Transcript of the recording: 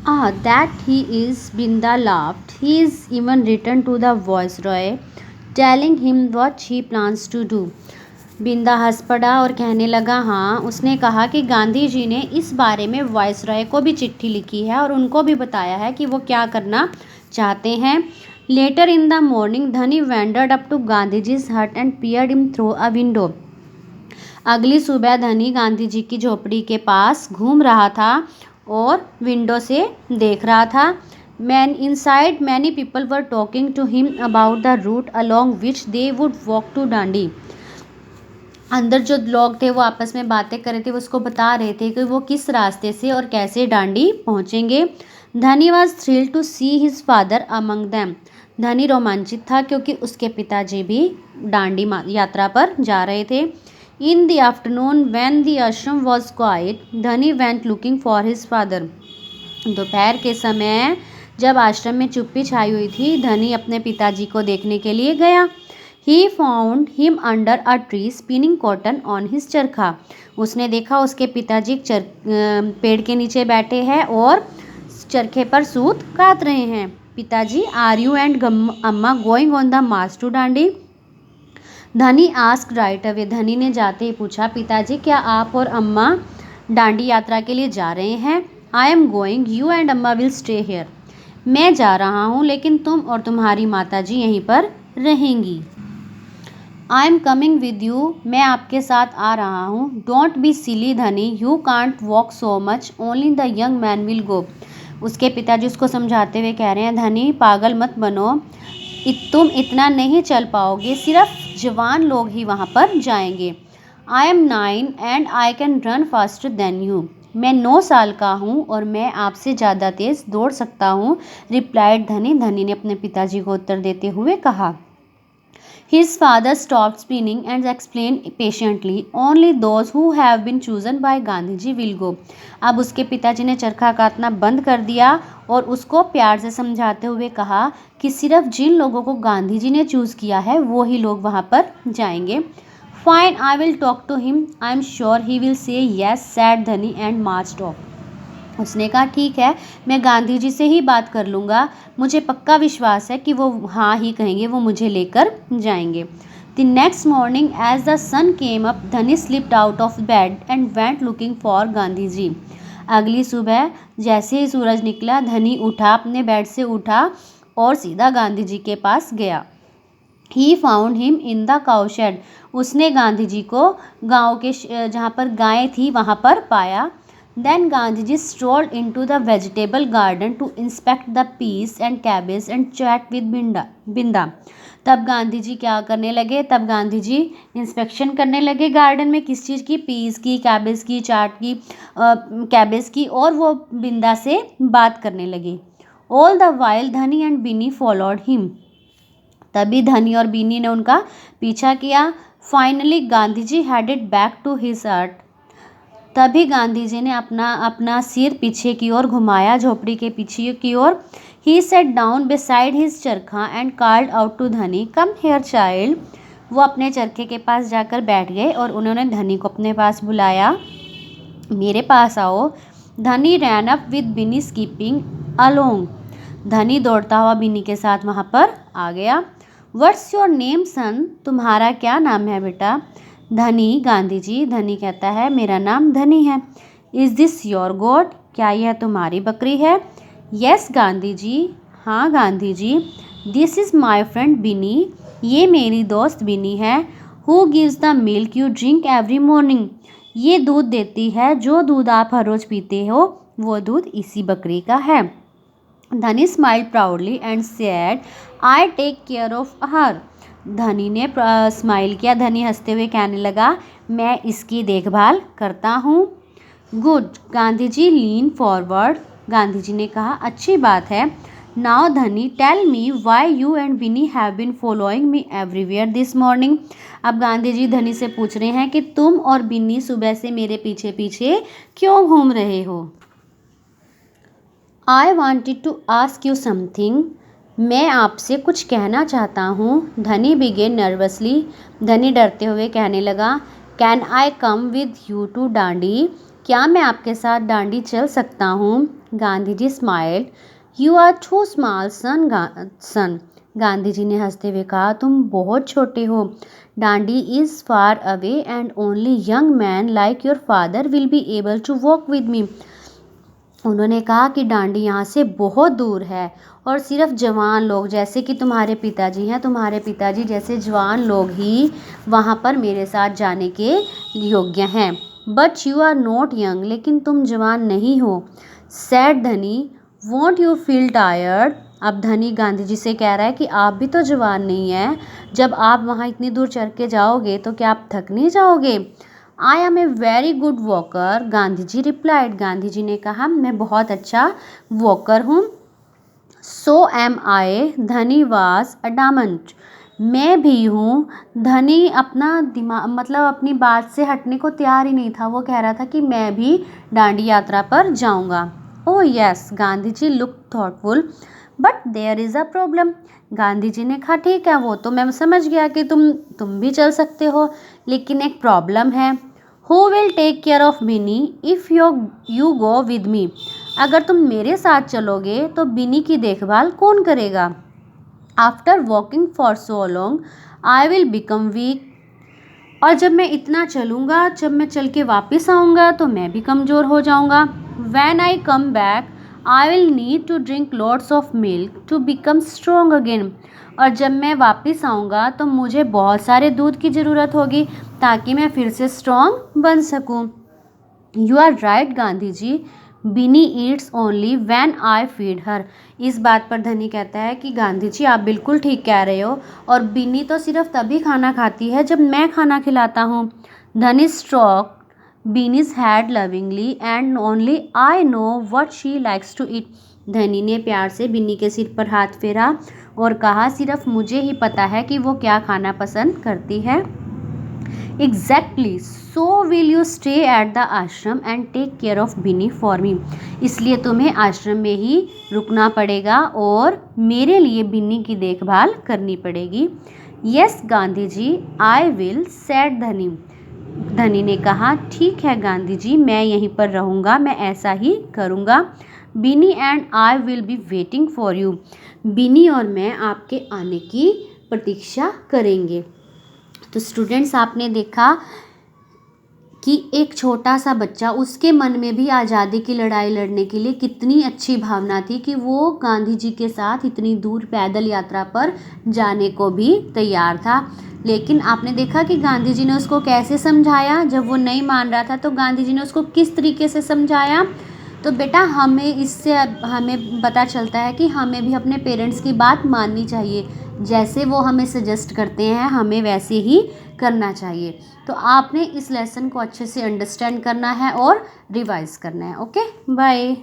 Ah, that he is, Binda laughed. He is even written to the Viceroy, telling him what he plans to do. बिंदा हंस पड़ा और कहने लगा, हाँ, उसने कहा कि गांधी जी ने इस बारे में वायसरॉय को भी चिट्ठी लिखी है और उनको भी बताया है कि वो क्या करना चाहते हैं. लेटर इन द मॉर्निंग धनी वेंडर्ड अप टू गांधी जीज हट and peered him through a window. अगली सुबह धनी गांधी जी की झोपड़ी के पास घूम रहा था और विंडो से देख रहा था. Man inside many people were talking to him about the route along which they would walk to Dandi. अंदर जो लोग थे वो आपस में बातें कर रहे थे, वो उसको बता रहे थे कि वो किस रास्ते से और कैसे डांडी पहुंचेंगे. Dhani was thrilled to see his father among them. Dhani रोमांचित था क्योंकि उसके पिताजी भी डांडी यात्रा पर जा रहे थे. In the afternoon when the आश्रम वॉज क्वाइट धनी went looking for his father. दोपहर के समय जब आश्रम में चुप्पी छाई हुई थी, धनी अपने पिताजी को देखने के लिए गया. He found him under a tree spinning cotton on his चरखा. उसने देखा उसके पिताजी पेड़ के नीचे बैठे हैं और चरखे पर सूत काट रहे हैं. पिताजी, are you and Amma going on the march to Dandi? Dhani ask right away. धनी ने जाते ही पूछा, पिताजी क्या आप और अम्मा डांडी यात्रा के लिए जा रहे हैं? I am going, you and अम्मा विल स्टे हेयर. मैं जा रहा हूँ लेकिन तुम और तुम्हारी माताजी यहीं पर रहेंगी. I am coming with you, मैं आपके साथ आ रहा हूँ. डोंट बी सिली धनी, you can't walk so much, only the young man will go. उसके पिताजी उसको समझाते हुए कह रहे हैं, धनी पागल मत बनो, तुम इतना नहीं चल पाओगे, सिर्फ जवान लोग ही वहाँ पर जाएंगे. I am 9 and I can run faster than you. मैं 9 साल का हूँ और मैं आपसे ज़्यादा तेज़ दौड़ सकता हूँ. रिप्लाइड धनी. धनी ने अपने पिताजी को उत्तर देते हुए कहा. His father stopped spinning and explained patiently, only those who have been chosen by Gandhi ji will go. अब उसके पिताजी ने चरखा काटना बंद कर दिया और उसको प्यार से समझाते हुए कहा कि सिर्फ जिन लोगों को गांधी जी ने चूज़ किया है वो ही लोग वहाँ पर जाएंगे. Fine, I will talk to him, I am sure he will say yes, said Dhani and marched off. उसने कहा, ठीक है, मैं गांधी जी से ही बात कर लूँगा, मुझे पक्का विश्वास है कि वो हाँ ही कहेंगे, वो मुझे लेकर जाएंगे. The next morning as the sun came up Dhani slipped out of bed and went looking for Gandhi ji. अगली सुबह जैसे ही सूरज निकला धनी उठा, अपने बेड से उठा और सीधा गांधी जी के पास गया. He found him in the cow shade. उसने गांधी जी को गाँव के जहाँ पर गायें थी वहाँ पर पाया. Then Gandhiji strolled into the vegetable garden to inspect the peas and cabbage and chat with Binda. तब गांधी जी क्या करने लगे? तब गांधी जी इंस्पेक्शन करने लगे गार्डन में. किस चीज़ की? पीस की, कैबेज की, चाट की, कैबेज की, और वो बिंदा से बात करने लगे. All the while Dhani and Bini followed him. तभी धनी और बिनी ने उनका पीछा किया. Finally Gandhi ji headed back to his hut. तभी गांधी जी ने अपना सिर पीछे की ओर घुमाया, झोपड़ी के पीछे की ओर. ही सेट डाउन बिसाइड हिज चरखा एंड कॉल्ड आउट टू धनी, कम हियर चाइल्ड. वो अपने चरखे के पास जाकर बैठ गए और उन्होंने धनी को अपने पास बुलाया, मेरे पास आओ. धनी रैन up with Binny skipping along. धनी दौड़ता हुआ बिनी के साथ वहाँ पर आ गया. व्हाट्स योर नेम सन, तुम्हारा क्या नाम है बेटा? धनी, गांधी जी. धनी कहता है, मेरा नाम धनी है. इज़ दिस योर गोट, क्या यह तुम्हारी बकरी है? यस गांधी जी. हाँ Gandhi ji. This is my friend बिनी, ये मेरी दोस्त बिनी है. Who gives the milk you drink every morning, ये दूध देती है, जो दूध आप हर रोज़ पीते हो वो दूध इसी बकरी का है. Dhani smiled proudly and said, I take care of her. Dhani ने स्माइल किया. धनी हंसते हुए कहने लगा, मैं इसकी देखभाल करता हूँ. Good. Gandhi ji lean forward. Gandhi ji ने कहा, अच्छी बात है. Now Dhani tell me why you and Bini have been following me everywhere this morning. अब गांधी जी धनी से पूछ रहे हैं कि तुम और बिन्नी सुबह से मेरे पीछे पीछे क्यों घूम रहे हो? I wanted to ask you something, मैं आपसे कुछ कहना चाहता हूँ. धनी बिगेन नर्वसली. धनी डरते हुए कहने लगा, can I come with you to Dandi, क्या मैं आपके साथ डांडी चल सकता हूँ? Gandhi ji smiled. You are too small son. Gandhi ji ने हंसते हुए कहा, तुम बहुत छोटे हो। Dandi is far away and only young man like your father will be able to walk with me. उन्होंने कहा कि डांडी यहाँ से बहुत दूर है और सिर्फ जवान लोग जैसे कि तुम्हारे पिताजी हैं, तुम्हारे पिताजी जैसे जवान लोग ही वहाँ पर मेरे साथ जाने के योग्य हैं। But you are not young, लेकिन तुम जवान नहीं हो। सैड धनी, वॉन्ट यू फील टायर्ड? अब धनी गांधी जी से कह रहा है कि आप भी तो जवान नहीं हैं, जब आप वहाँ इतनी दूर चल के जाओगे तो क्या आप थक नहीं जाओगे? I am a very good walker, Gandhi ji replied. Gandhi ji ने कहा, मैं बहुत अच्छा वॉकर हूँ। सो एम आई, धनी वाज अडामंट। मैं भी हूँ। धनी अपना दिमाग मतलब अपनी बात से हटने को तैयार ही नहीं था। वो कह रहा था कि मैं भी दांडी यात्रा पर जाऊँगा। Oh yes, Gandhi ji look thoughtful, but there is a problem. Gandhi ji ने कहा, ठीक है, वो तो मैं समझ गया कि तुम भी चल सकते हो, लेकिन एक प्रॉब्लम है। Who will take care of Bini if you go with me? अगर तुम मेरे साथ चलोगे तो बिनी की देखभाल कौन करेगा? After walking for so long I will become weak. और जब मैं इतना चलूँगा, जब मैं चल के वापस आऊँगा तो मैं भी कमज़ोर हो जाऊँगा। When I come back I will need to drink lots of milk to become strong again. और जब मैं वापस आऊँगा तो मुझे बहुत सारे दूध की ज़रूरत होगी ताकि मैं फिर से स्ट्रॉन्ग बन सकूँ। You are right Gandhi ji, Bini eats only when I feed her. इस बात पर धनी कहता है कि गांधी जी आप बिल्कुल ठीक कह रहे हो, और बिनी तो सिर्फ तभी खाना खाती है जब मैं खाना खिलाता हूँ। Dhani stroke Bini's head lovingly and only I know what she likes to eat. Dhani ने प्यार से बिन्नी के सिर पर हाथ फेरा और कहा, सिर्फ मुझे ही पता है कि वो क्या खाना पसंद करती है। Exactly, so will you stay at the आश्रम and take care of Binny for me. इसलिए तुम्हें आश्रम में ही रुकना पड़ेगा और मेरे लिए बिन्नी की देखभाल करनी पड़ेगी। Yes Gandhi ji, I will, said Dhani. Dhani ने कहा, ठीक है गांधी जी, मैं यहीं पर रहूँगा, मैं ऐसा ही करूँगा। बिनी and I will be waiting for you. बिनी और मैं आपके आने की प्रतीक्षा करेंगे। तो स्टूडेंट्स, आपने देखा कि एक छोटा सा बच्चा, उसके मन में भी आज़ादी की लड़ाई लड़ने के लिए कितनी अच्छी भावना थी कि वो गांधी जी के साथ इतनी दूर पैदल यात्रा पर जाने को भी तैयार था। लेकिन आपने देखा कि गांधी जी ने उसको कैसे समझाया। जब वो नहीं मान रहा था तो गांधी जी ने उसको किस तरीके से समझाया। तो बेटा, हमें पता चलता है कि हमें भी अपने पेरेंट्स की बात माननी चाहिए। जैसे वो हमें सजेस्ट करते हैं हमें वैसे ही करना चाहिए। तो आपने इस लेसन को अच्छे से अंडरस्टैंड करना है और रिवाइज करना है। Okay, bye.